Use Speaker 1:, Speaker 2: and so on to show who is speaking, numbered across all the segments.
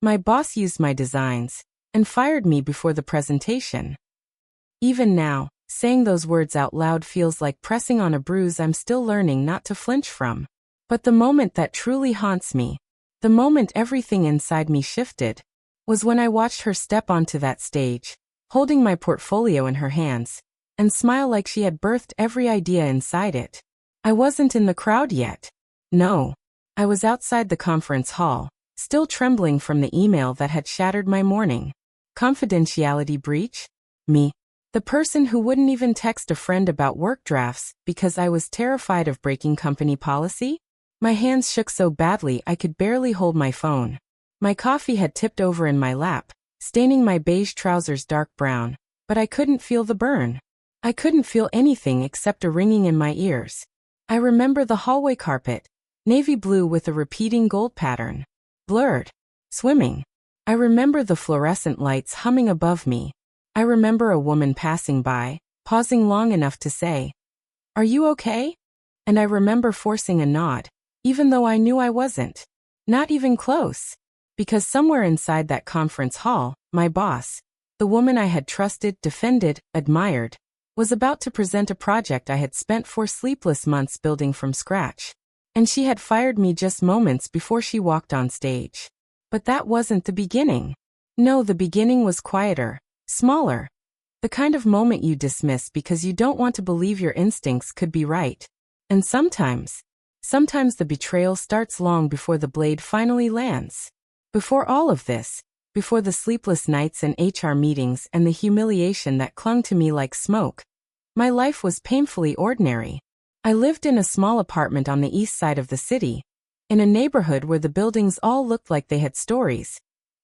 Speaker 1: My boss used my designs and fired me before the presentation. Even now, saying those words out loud feels like pressing on a bruise I'm still learning not to flinch from. But the moment that truly haunts me, the moment everything inside me shifted, was when I watched her step onto that stage, holding my portfolio in her hands, and smile like she had birthed every idea inside it. I wasn't in the crowd yet. No. I was outside the conference hall, still trembling from the email that had shattered my morning. Confidentiality breach? Me. The person who wouldn't even text a friend about work drafts because I was terrified of breaking company policy? My hands shook so badly I could barely hold my phone. My coffee had tipped over in my lap, staining my beige trousers dark brown, but I couldn't feel the burn. I couldn't feel anything except a ringing in my ears. I remember the hallway carpet, navy blue with a repeating gold pattern. Blurred. Swimming. I remember the fluorescent lights humming above me. I remember a woman passing by, pausing long enough to say, "Are you okay?" And I remember forcing a nod, even though I knew I wasn't. Not even close. Because somewhere inside that conference hall, my boss, the woman I had trusted, defended, admired, was about to present a project I had spent 4 sleepless months building from scratch. And she had fired me just moments before she walked on stage. But that wasn't the beginning. No, the beginning was quieter, smaller. The kind of moment you dismiss because you don't want to believe your instincts could be right. And sometimes the betrayal starts long before the blade finally lands. Before all of this, before the sleepless nights and HR meetings and the humiliation that clung to me like smoke, my life was painfully ordinary. I lived in a small apartment on the east side of the city, in a neighborhood where the buildings all looked like they had stories,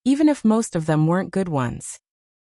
Speaker 1: even if most of them weren't good ones.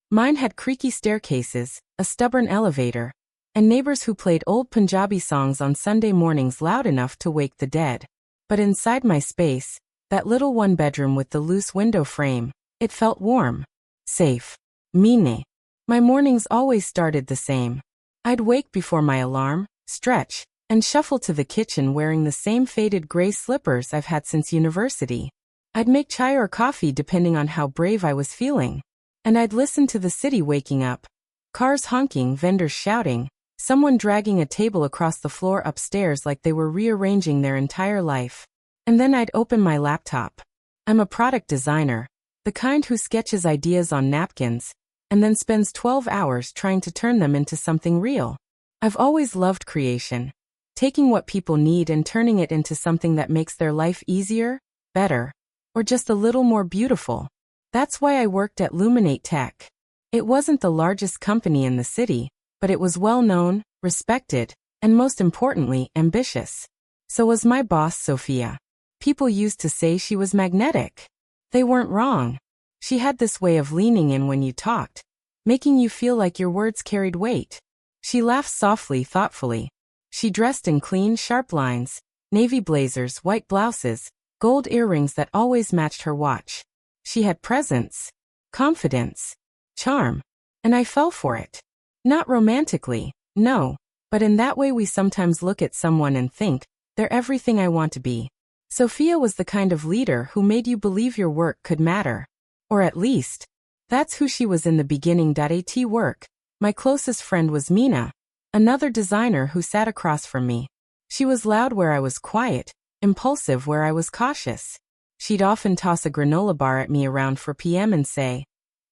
Speaker 1: Mine had creaky staircases, a stubborn elevator, and neighbors who played old Punjabi songs on Sunday mornings loud enough to wake the dead. But inside my space, that little one-bedroom with the loose window frame, it felt warm, safe, meaning. My mornings always started the same. I'd wake before my alarm, stretch, and shuffle to the kitchen wearing the same faded gray slippers I've had since university. I'd make chai or coffee depending on how brave I was feeling. And I'd listen to the city waking up. Cars honking, vendors shouting, someone dragging a table across the floor upstairs like they were rearranging their entire life. And then I'd open my laptop. I'm a product designer, the kind who sketches ideas on napkins, and then spends 12 hours trying to turn them into something real. I've always loved creation, taking what people need and turning it into something that makes their life easier, better, or just a little more beautiful. That's why I worked at Luminate Tech. It wasn't the largest company in the city, but it was well known, respected, and most importantly, ambitious. So was my boss, Sophia. People used to say she was magnetic. They weren't wrong. She had this way of leaning in when you talked, making you feel like your words carried weight. She laughed softly, thoughtfully. She dressed in clean, sharp lines, navy blazers, white blouses, gold earrings that always matched her watch. She had presence, confidence, charm, and I fell for it. Not romantically, no, but in that way we sometimes look at someone and think, they're everything I want to be. Sophia was the kind of leader who made you believe your work could matter. Or at least, that's who she was in the beginning. At work, my closest friend was Mina, another designer who sat across from me. She was loud where I was quiet, impulsive where I was cautious. She'd often toss a granola bar at me around 4 p.m. and say,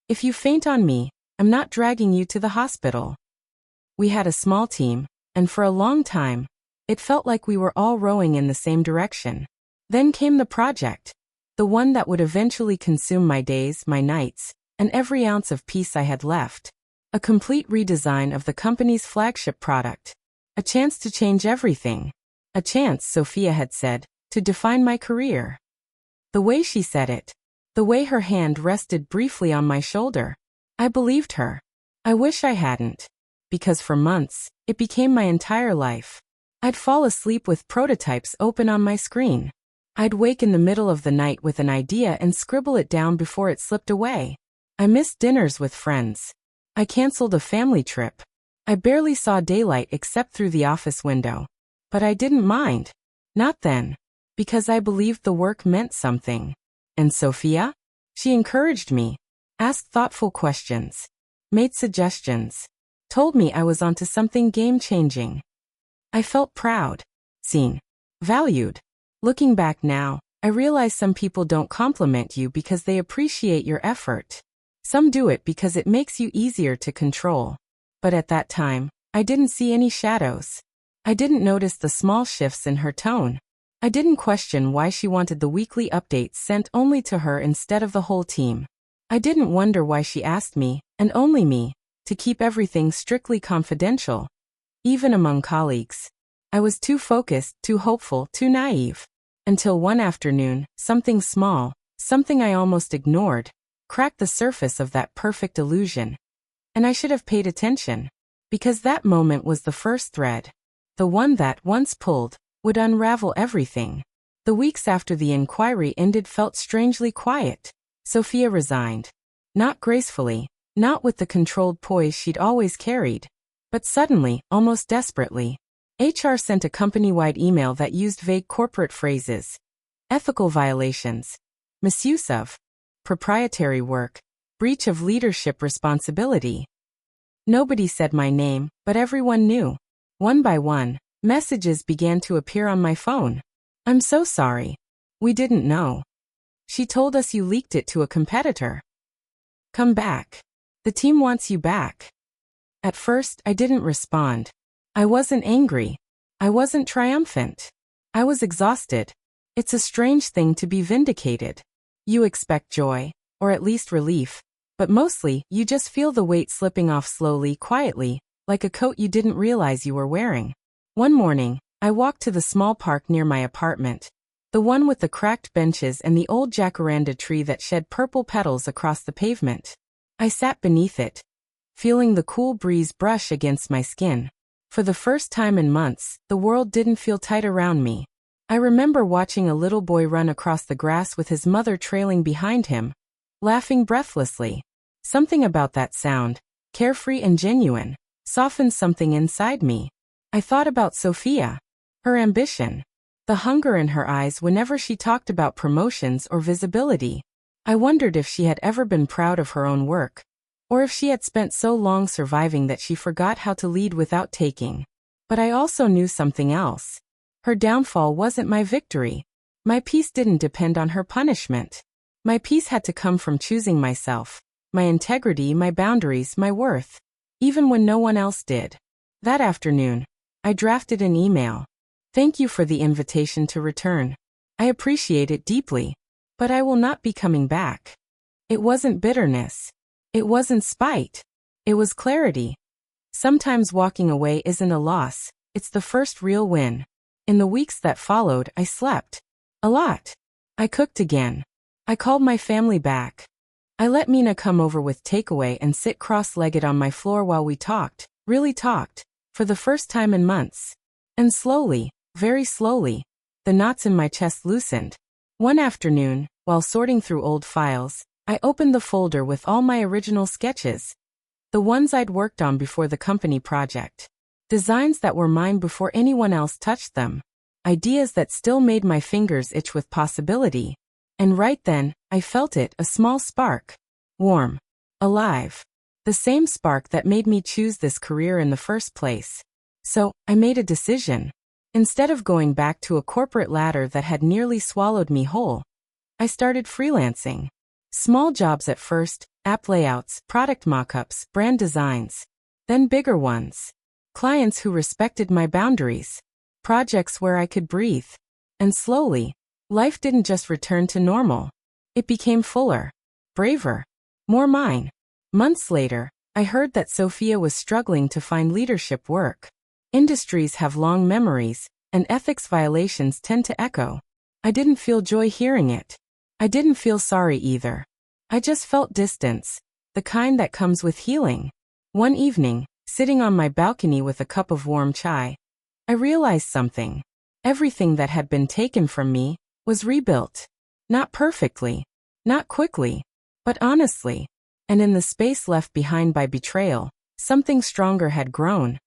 Speaker 1: "If you faint on me, I'm not dragging you to the hospital." We had a small team, and for a long time, it felt like we were all rowing in the same direction. Then came the project, the one that would eventually consume my days, my nights, and every ounce of peace I had left. A complete redesign of the company's flagship product. A chance to change everything. A chance, Sophia had said, to define my career. The way she said it, the way her hand rested briefly on my shoulder, I believed her. I wish I hadn't. Because for months, it became my entire life. I'd fall asleep with prototypes open on my screen. I'd wake in the middle of the night with an idea and scribble it down before it slipped away. I missed dinners with friends. I canceled a family trip. I barely saw daylight except through the office window. But I didn't mind. Not then. Because I believed the work meant something. And Sophia? She encouraged me, asked thoughtful questions, made suggestions, told me I was onto something game-changing. I felt proud, seen, valued. Looking back now, I realize some people don't compliment you because they appreciate your effort. Some do it because it makes you easier to control. But at that time, I didn't see any shadows. I didn't notice the small shifts in her tone. I didn't question why she wanted the weekly updates sent only to her instead of the whole team. I didn't wonder why she asked me, and only me, to keep everything strictly confidential. Even among colleagues. I was too focused, too hopeful, too naive. Until one afternoon, something small, something I almost ignored, cracked the surface of that perfect illusion. And I should have paid attention. Because that moment was the first thread. The one that, once pulled, would unravel everything. The weeks after the inquiry ended felt strangely quiet. Sophia resigned. Not gracefully, not with the controlled poise she'd always carried. But suddenly, almost desperately, HR sent a company-wide email that used vague corporate phrases. Ethical violations. Misuse of proprietary work. Breach of leadership responsibility. Nobody said my name, but everyone knew. One by one, messages began to appear on my phone. I'm so sorry. We didn't know. She told us you leaked it to a competitor. Come back. The team wants you back. At first, I didn't respond. I wasn't angry. I wasn't triumphant. I was exhausted. It's a strange thing to be vindicated. You expect joy, or at least relief, but mostly, you just feel the weight slipping off slowly, quietly, like a coat you didn't realize you were wearing. One morning, I walked to the small park near my apartment. The one with the cracked benches and the old jacaranda tree that shed purple petals across the pavement. I sat beneath it, feeling the cool breeze brush against my skin. For the first time in months, the world didn't feel tight around me. I remember watching a little boy run across the grass with his mother trailing behind him, laughing breathlessly. Something about that sound, carefree and genuine, softened something inside me. I thought about Sophia, her ambition, the hunger in her eyes whenever she talked about promotions or visibility. I wondered if she had ever been proud of her own work, or if she had spent so long surviving that she forgot how to lead without taking. But I also knew something else. Her downfall wasn't my victory. My peace didn't depend on her punishment. My peace had to come from choosing myself, my integrity, my boundaries, my worth, even when no one else did. That afternoon, I drafted an email. Thank you for the invitation to return. I appreciate it deeply, but I will not be coming back. It wasn't bitterness. It wasn't spite. It was clarity. Sometimes walking away isn't a loss, it's the first real win. In the weeks that followed, I slept. A lot. I cooked again. I called my family back. I let Mina come over with takeaway and sit cross-legged on my floor while we talked, really talked, for the first time in months. And slowly, very slowly, the knots in my chest loosened. One afternoon, while sorting through old files, I opened the folder with all my original sketches. The ones I'd worked on before the company project. Designs that were mine before anyone else touched them. Ideas that still made my fingers itch with possibility. And right then, I felt it, a small spark. Warm. Alive. The same spark that made me choose this career in the first place. So, I made a decision. Instead of going back to a corporate ladder that had nearly swallowed me whole, I started freelancing. Small jobs at first, app layouts, product mockups, brand designs. Then bigger ones. Clients who respected my boundaries. Projects where I could breathe. And slowly, life didn't just return to normal. It became fuller, braver, more mine. Months later, I heard that Sophia was struggling to find leadership work. Industries have long memories, and ethics violations tend to echo. I didn't feel joy hearing it. I didn't feel sorry either. I just felt distance, the kind that comes with healing. One evening, sitting on my balcony with a cup of warm chai, I realized something. Everything that had been taken from me was rebuilt. Not perfectly, not quickly, but honestly. And in the space left behind by betrayal, something stronger had grown.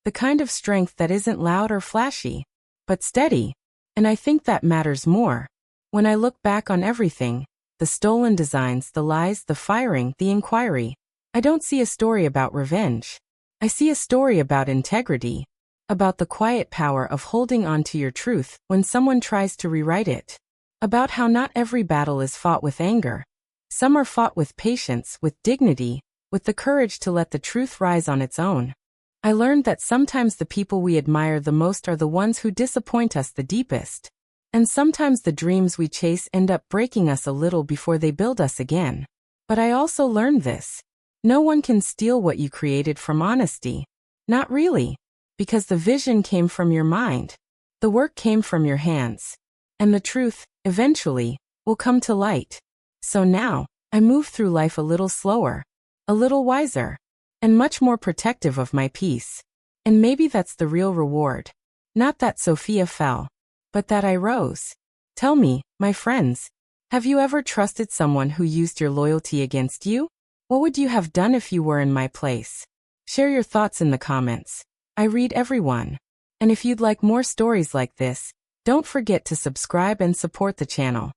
Speaker 1: The kind of strength that isn't loud or flashy, but steady. And I think that matters more. When I look back on everything, The stolen designs, the lies, the firing, the inquiry. I don't see a story about revenge. I see a story about integrity, about the quiet power of holding on to your truth when someone tries to rewrite it, about how not every battle is fought with anger. Some are fought with patience, with dignity, with the courage to let the truth rise on its own. I learned that sometimes the people we admire the most are the ones who disappoint us the deepest. And sometimes the dreams we chase end up breaking us a little before they build us again. But I also learned this. No one can steal what you created from honesty. Not really. Because the vision came from your mind. The work came from your hands. And the truth, eventually, will come to light. So now, I move through life a little slower, a little wiser, and much more protective of my peace. And maybe that's the real reward. Not that Sophia fell, but that I rose. Tell me, my friends, have you ever trusted someone who used your loyalty against you? What would you have done if you were in my place? Share your thoughts in the comments. I read everyone. And if you'd like more stories like this, don't forget to subscribe and support the channel.